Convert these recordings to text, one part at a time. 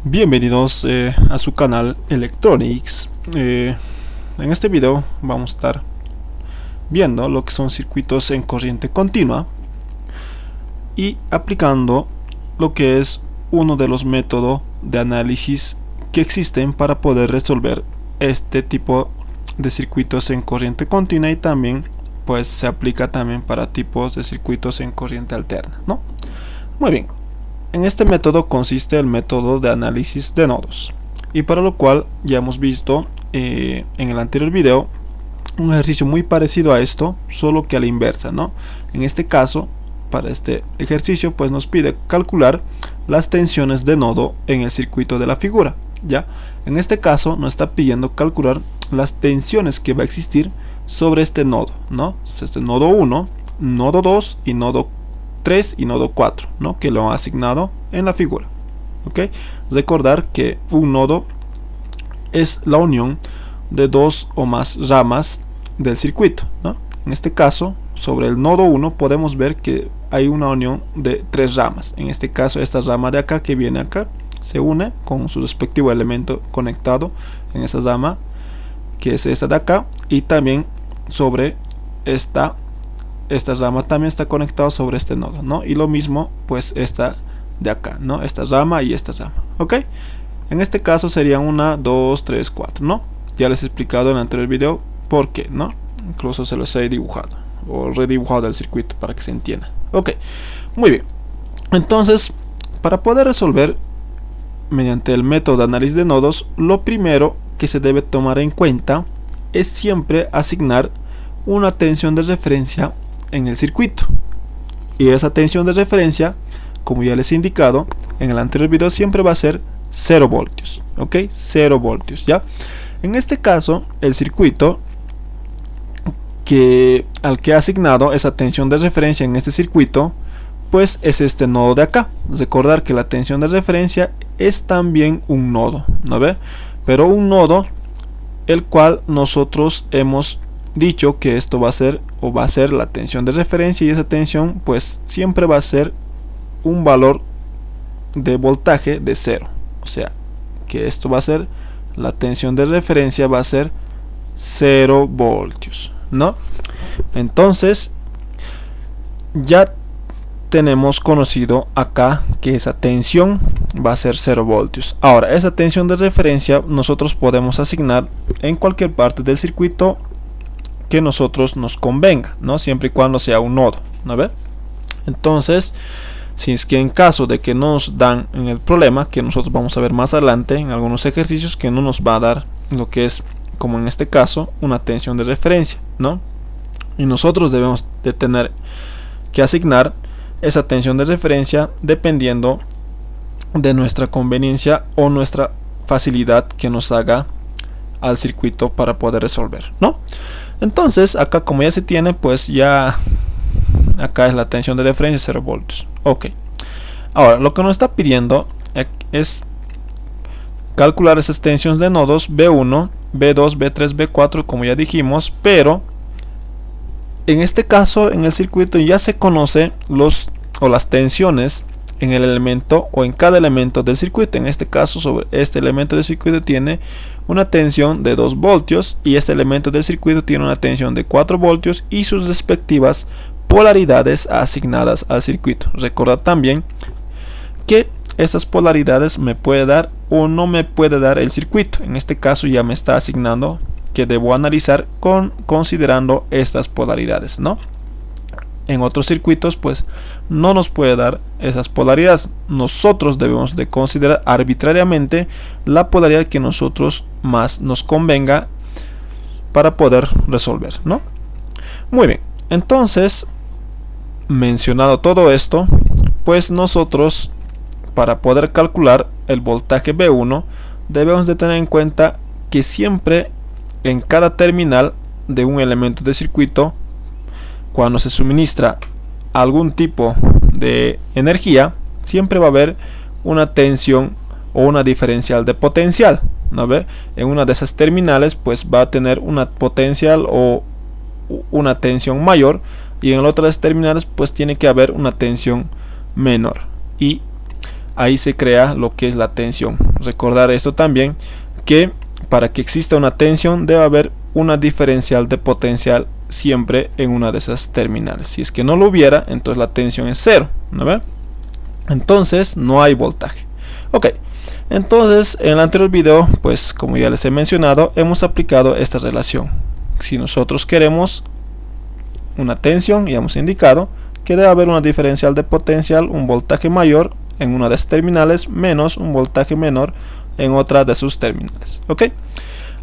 Bienvenidos a su canal Electronics. En este video vamos a estar viendo lo que son circuitos en corriente continua y aplicando lo que es uno de los métodos de análisis que existen para poder resolver este tipo de circuitos en corriente continua, y también pues se aplica también para tipos de circuitos en corriente alterna, ¿no? Muy bien. En este método consiste el método de análisis de nodos, y para lo cual ya hemos visto en el anterior video un ejercicio muy parecido a esto, solo que a la inversa, ¿no? En este caso, para este ejercicio pues nos pide calcular las tensiones de nodo en el circuito de la figura. Ya en este caso nos está pidiendo calcular las tensiones que va a existir sobre este nodo, ¿no? Este nodo 1, nodo 2 y nodo 3 y nodo 4, ¿no? Que lo han asignado en la figura. ¿Ok? Recordar que un nodo es la unión de dos o más ramas del circuito, ¿no? En este caso, sobre el nodo 1 podemos ver que hay una unión de tres ramas. En este caso, esta rama de acá que viene acá se une con su respectivo elemento conectado en esa rama, que es esta de acá, y también sobre esta rama también está conectado sobre este nodo, ¿no? Y lo mismo pues esta de acá, ¿no? Esta rama y esta rama. ¿Ok? En este caso serían 1, 2, 3, 4, ¿no? Ya les he explicado en el anterior video por qué, ¿no? Incluso se los he dibujado o redibujado el circuito para que se entienda. Ok, muy bien. Entonces, para poder resolver mediante el método de análisis de nodos, lo primero que se debe tomar en cuenta es siempre asignar una tensión de referencia en el circuito, y esa tensión de referencia, como ya les he indicado en el anterior video, siempre va a ser 0 voltios. Ok, 0 voltios. Ya en este caso, el circuito al que ha asignado esa tensión de referencia en este circuito pues es este nodo de acá. Recordar que la tensión de referencia es también un nodo, ¿no ve? Pero un nodo el cual nosotros hemos dicho que esto va a ser la tensión de referencia, y esa tensión pues siempre va a ser un valor de voltaje de 0. O sea que esto va a ser, la tensión de referencia va a ser 0 voltios, ¿no? Entonces ya tenemos conocido acá que esa tensión va a ser 0 voltios. Ahora, esa tensión de referencia nosotros podemos asignar en cualquier parte del circuito que nosotros nos convenga, ¿no? Siempre y cuando sea un nodo, ¿no ve? Entonces, si es que en caso de que nos dan en el problema, que nosotros vamos a ver más adelante en algunos ejercicios, que no nos va a dar lo que es, como en este caso, una tensión de referencia, ¿no? Y nosotros debemos de tener que asignar esa tensión de referencia dependiendo de nuestra conveniencia o nuestra facilidad que nos haga al circuito para poder resolver, ¿no? Entonces acá, como ya se tiene, pues ya acá es la tensión de referencia 0 voltios. Ok, ahora lo que nos está pidiendo es calcular esas tensiones de nodos B1, B2, B3, B4, como ya dijimos, pero en este caso en el circuito ya se conoce las tensiones en el elemento o en cada elemento del circuito. En este caso, sobre este elemento del circuito tiene una tensión de 2 voltios y este elemento del circuito tiene una tensión de 4 voltios y sus respectivas polaridades asignadas al circuito. Recordad también que estas polaridades me puede dar o no me puede dar el circuito. En este caso ya me está asignando que debo analizar considerando estas polaridades, ¿no? En otros circuitos pues no nos puede dar esas polaridades. Nosotros debemos de considerar arbitrariamente la polaridad que nosotros más nos convenga para poder resolver, ¿no? Muy bien, entonces, mencionado todo esto, pues nosotros, para poder calcular el voltaje B1, debemos de tener en cuenta que siempre en cada terminal de un elemento de circuito, cuando se suministra algún tipo de energía, siempre va a haber una tensión o una diferencial de potencial, ¿no ve? En una de esas terminales pues va a tener una potencial o una tensión mayor, y en otras terminales pues tiene que haber una tensión menor. Y ahí se crea lo que es la tensión. Recordar esto también, que para que exista una tensión debe haber una diferencial de potencial siempre en una de esas terminales. Si es que no lo hubiera, entonces la tensión es cero, ¿no ve? Entonces no hay voltaje. Ok, entonces en el anterior video, pues como ya les he mencionado, hemos aplicado esta relación. Si nosotros queremos una tensión, ya hemos indicado que debe haber una diferencial de potencial, un voltaje mayor en una de sus terminales menos un voltaje menor en otra de sus terminales. Ok,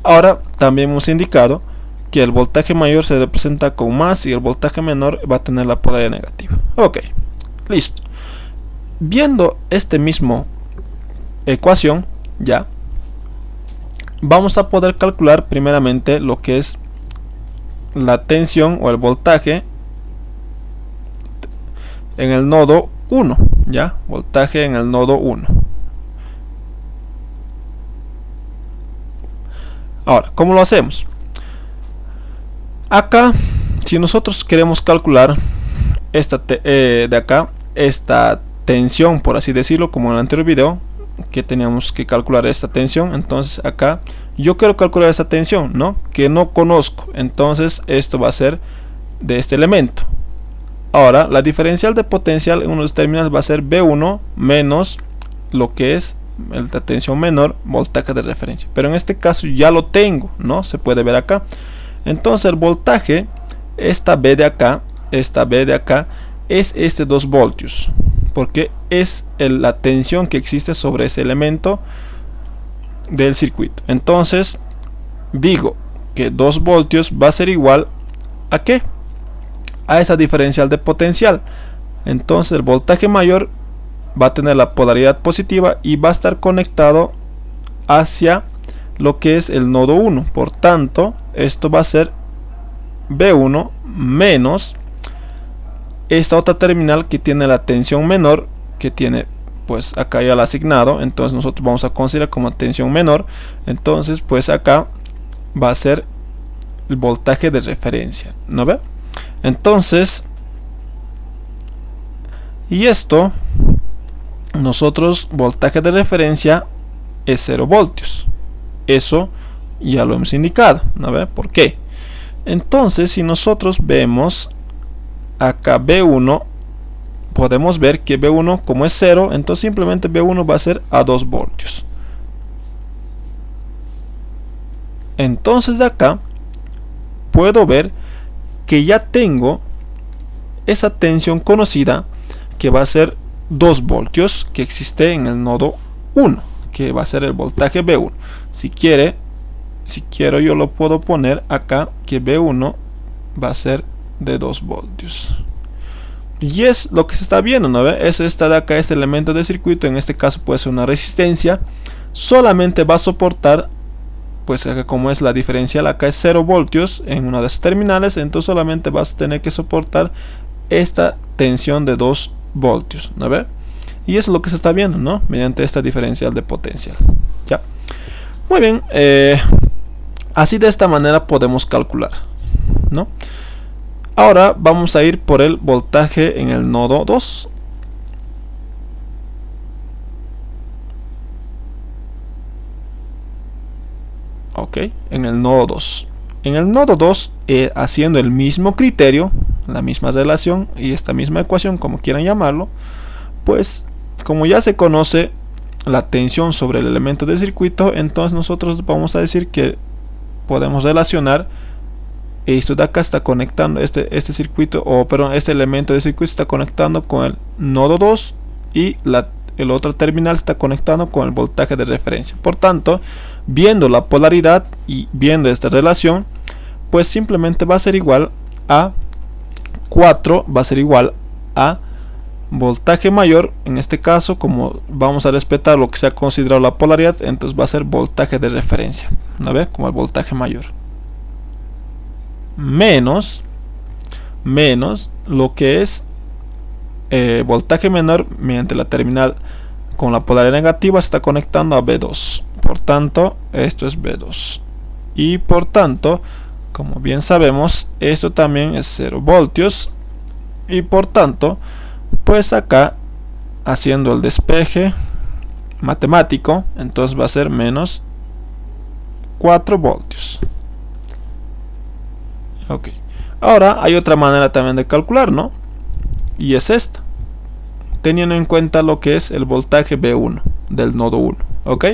ahora también hemos indicado que el voltaje mayor se representa con más y el voltaje menor va a tener la polaridad negativa. Ok, listo. Viendo este mismo ecuación, ya vamos a poder calcular primeramente lo que es la tensión o el voltaje en el nodo 1, ya, voltaje en el nodo 1. Ahora, ¿cómo lo hacemos? Acá, si nosotros queremos calcular esta de acá, esta tensión, por así decirlo, como en el anterior video, que teníamos que calcular esta tensión, entonces acá yo quiero calcular esta tensión, ¿no? Que no conozco, entonces esto va a ser de este elemento. Ahora, la diferencial de potencial en uno de los terminales va a ser B1 menos lo que es la tensión menor, voltaje de referencia. Pero en este caso ya lo tengo, ¿no? Se puede ver acá. Entonces el voltaje, esta B de acá, es este 2 voltios. Porque es la tensión que existe sobre ese elemento del circuito. Entonces digo que 2 voltios va a ser igual a ¿qué? A esa diferencial de potencial. Entonces el voltaje mayor va a tener la polaridad positiva y va a estar conectado hacia lo que es el nodo 1. Por tanto, esto va a ser B1 menos esta otra terminal que tiene la tensión menor, que tiene, pues acá ya la asignado, entonces nosotros vamos a considerar como tensión menor. Entonces pues acá va a ser el voltaje de referencia, ¿no ve? Entonces, y esto, nosotros voltaje de referencia es 0 voltios. Eso ya lo hemos indicado, ¿no ve? ¿Por qué? Entonces, si nosotros vemos acá B1, podemos ver que B1 como es 0, entonces simplemente B1 va a ser a 2 voltios. Entonces de acá puedo ver que ya tengo esa tensión conocida, que va a ser 2 voltios, que existe en el nodo 1, que va a ser el voltaje B1. Si quiero yo lo puedo poner acá, que B1 va a ser de 2 voltios. Y es lo que se está viendo, ¿no ve? Es esta de acá, este elemento de circuito, en este caso puede ser una resistencia, solamente va a soportar, pues acá como es la diferencial, acá es 0 voltios en una de las terminales, entonces solamente vas a tener que soportar esta tensión de 2 voltios, ¿no ve? Y eso es lo que se está viendo, ¿no? Mediante esta diferencial de potencial. ¿Ya? Muy bien, así de esta manera podemos calcular, ¿no? Ahora vamos a ir por el voltaje en el nodo 2. Ok, en el nodo 2. En el nodo 2, haciendo el mismo criterio, la misma relación y esta misma ecuación, como quieran llamarlo, pues como ya se conoce la tensión sobre el elemento de circuito, entonces nosotros vamos a decir que podemos relacionar esto de acá está conectando este circuito, o perdón, este elemento de circuito está conectando con el nodo 2 y el otro terminal está conectando con el voltaje de referencia. Por tanto, viendo la polaridad y viendo esta relación, pues simplemente va a ser igual a 4, va a ser igual a voltaje mayor. En este caso, como vamos a respetar lo que se ha considerado la polaridad, entonces va a ser voltaje de referencia, ¿no ve? Como el voltaje mayor menos lo que es voltaje menor, mediante la terminal con la polaridad negativa se está conectando a B2. Por tanto, esto es B2 y por tanto, como bien sabemos, esto también es 0 voltios y por tanto, pues acá haciendo el despeje matemático, entonces va a ser menos 4 voltios. Ok, ahora hay otra manera también de calcular, ¿no? Y es esta, teniendo en cuenta lo que es el voltaje B1 del nodo 1. Ok,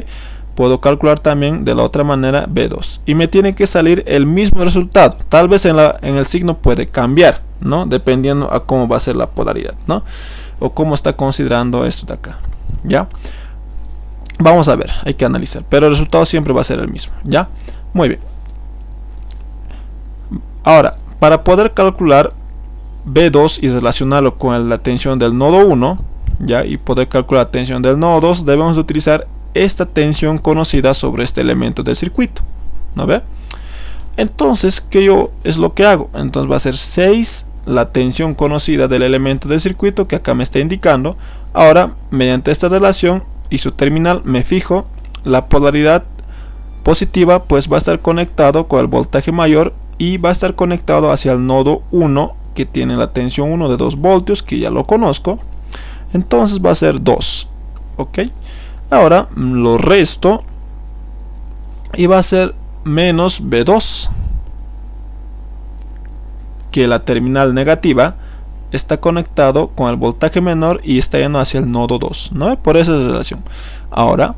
puedo calcular también de la otra manera B2 y me tiene que salir el mismo resultado. Tal vez en el signo puede cambiar, ¿no? Dependiendo a cómo va a ser la polaridad, ¿no? O cómo está considerando esto de acá. ¿Ya? Vamos a ver, hay que analizar, pero el resultado siempre va a ser el mismo. ¿Ya? Muy bien. Ahora, para poder calcular B2 y relacionarlo con la tensión del nodo 1, ¿ya? Y poder calcular la tensión del nodo 2, debemos de utilizar esta tensión conocida sobre este elemento del circuito, ¿no ve? Entonces, ¿qué es lo que hago? Entonces va a ser 6 la tensión conocida del elemento del circuito que acá me está indicando. Ahora, mediante esta relación y su terminal, me fijo la polaridad positiva, pues va a estar conectado con el voltaje mayor y va a estar conectado hacia el nodo 1 que tiene la tensión 1 de 2 voltios, que ya lo conozco. Entonces va a ser 2. Ok, ahora lo resto y va a ser menos B2, que la terminal negativa está conectado con el voltaje menor y está yendo hacia el nodo 2, ¿no? Por esa relación. Ahora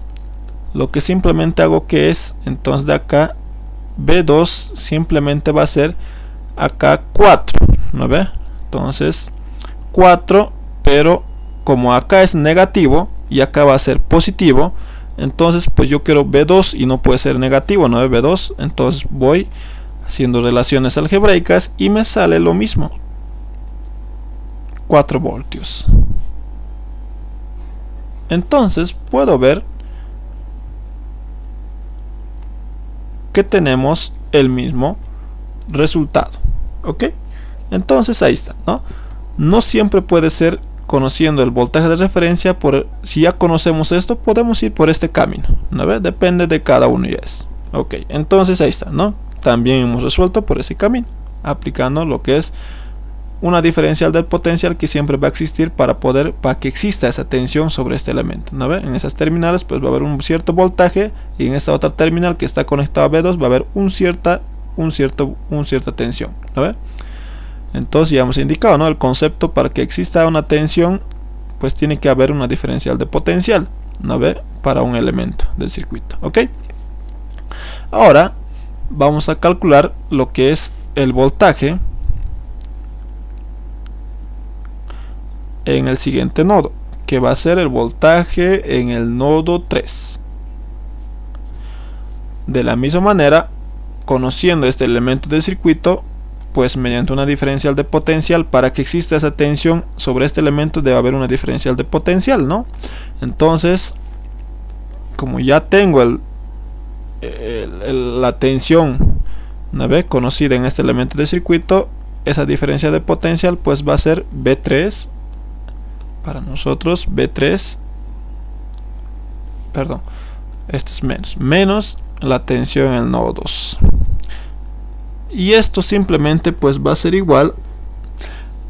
lo que simplemente hago que es, entonces de acá B2 simplemente va a ser acá 4, ¿no ve? Entonces 4, pero como acá es negativo y acá va a ser positivo, entonces pues yo quiero B2 y no puede ser negativo, ¿no? B2, entonces voy haciendo relaciones algebraicas y me sale lo mismo, 4 voltios. Entonces puedo ver que tenemos el mismo resultado. Ok, entonces ahí está, ¿no? No siempre puede ser conociendo el voltaje de referencia. Si ya conocemos esto, podemos ir por este camino, ¿no ve? Depende de cada uno ya es. Ok, entonces ahí está, ¿no? También hemos resuelto por ese camino, aplicando lo que es una diferencial del potencial que siempre va a existir para que exista esa tensión sobre este elemento, ¿no ve? En esas terminales pues va a haber un cierto voltaje, y en esta otra terminal que está conectada a B2 va a haber una cierta tensión, ¿no ve? Entonces ya hemos indicado, ¿no? El concepto: para que exista una tensión pues tiene que haber una diferencial de potencial, ¿no ve? Para un elemento del circuito. Ok, ahora vamos a calcular lo que es el voltaje en el siguiente nodo, que va a ser el voltaje en el nodo 3. De la misma manera, conociendo este elemento del circuito, pues mediante una diferencial de potencial, para que exista esa tensión sobre este elemento debe haber una diferencial de potencial, ¿no? Entonces, como ya tengo la tensión, ¿no ve?, conocida en este elemento del circuito, esa diferencia de potencial pues va a ser B3 para nosotros, B3, perdón, esto es menos la tensión en el nodo 2, y esto simplemente pues va a ser igual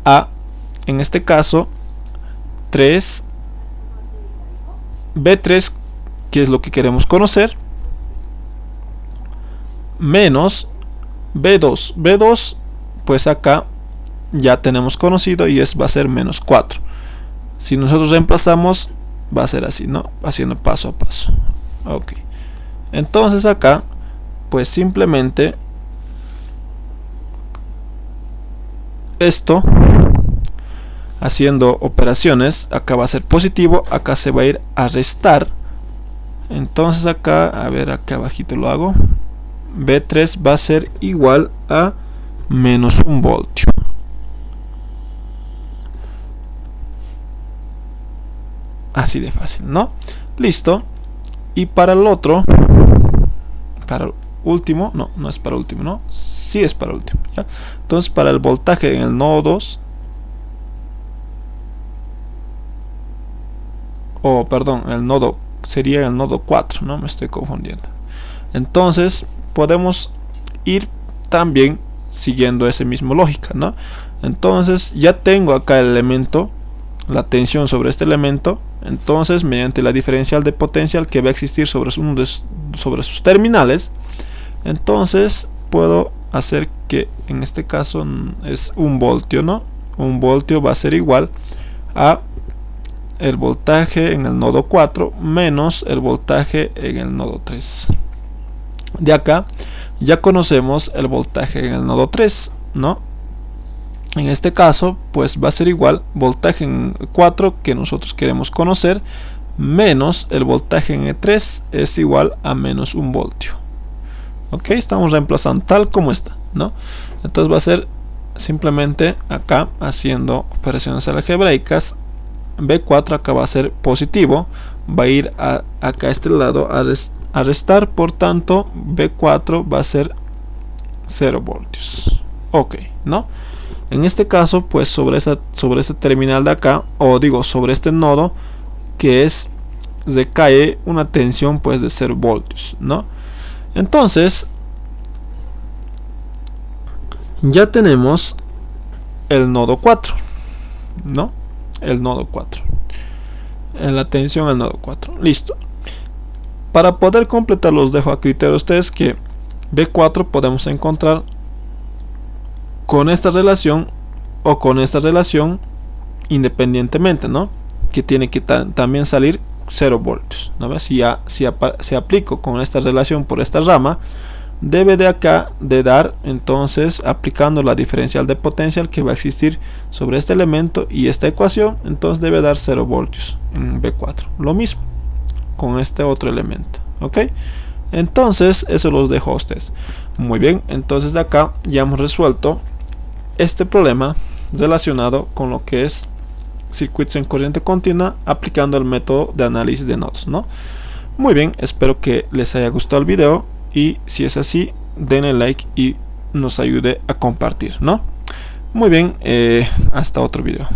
a, en este caso, 3 B3, que es lo que queremos conocer, menos B2 pues acá ya tenemos conocido y va a ser menos 4. Si nosotros reemplazamos va a ser así, ¿no? Haciendo paso a paso. Ok, entonces acá pues simplemente esto, haciendo operaciones, acá va a ser positivo, acá se va a ir a restar. Entonces acá, a ver, acá abajito lo hago, B3 va a ser igual a menos 1 voltio. Así de fácil, ¿no? Listo. Y para el otro, para el último, no es para el último, ¿no? Sí es para el último, ¿ya? Entonces para el voltaje en el nodo 2, perdón, el nodo sería el nodo 4, ¿no? Me estoy confundiendo. Entonces podemos ir también siguiendo esa misma lógica, ¿no? Entonces ya tengo acá el elemento la tensión sobre este elemento, entonces mediante la diferencial de potencial que va a existir sobre sus terminales, entonces puedo hacer que en este caso es 1 voltio, ¿no? 1 voltio va a ser igual a el voltaje en el nodo 4 menos el voltaje en el nodo 3. De acá ya conocemos el voltaje en el nodo 3, ¿no? En este caso pues va a ser igual voltaje en el 4 que nosotros queremos conocer menos el voltaje en el 3 es igual a menos 1 voltio. Ok, estamos reemplazando tal como está, ¿no? Entonces va a ser simplemente acá haciendo operaciones algebraicas. B4 acá va a ser positivo, va a ir acá a este lado a restar, por tanto B4 va a ser 0 voltios. Ok, ¿no? En este caso pues sobre este terminal de acá, o digo sobre este nodo, que es recae una tensión pues de 0 voltios, ¿no? Entonces ya tenemos el nodo 4, ¿no? El nodo 4, en la tensión al nodo 4, listo. Para poder completar los dejo a criterio de ustedes que B4 podemos encontrar con esta relación o con esta relación independientemente, ¿no? Que tiene que también salir 0 voltios, ¿no? Si aplico con esta relación por esta rama, debe de acá de dar, entonces aplicando la diferencial de potencial que va a existir sobre este elemento y esta ecuación, entonces debe dar 0 voltios en B4. Lo mismo con este otro elemento, ok. Entonces eso los dejo a ustedes. Muy bien, entonces de acá ya hemos resuelto este problema relacionado con lo que es circuitos en corriente continua aplicando el método de análisis de nodos, ¿no? Muy bien, espero que les haya gustado el video y si es así, denle like y nos ayude a compartir, ¿no? Muy bien, hasta otro video.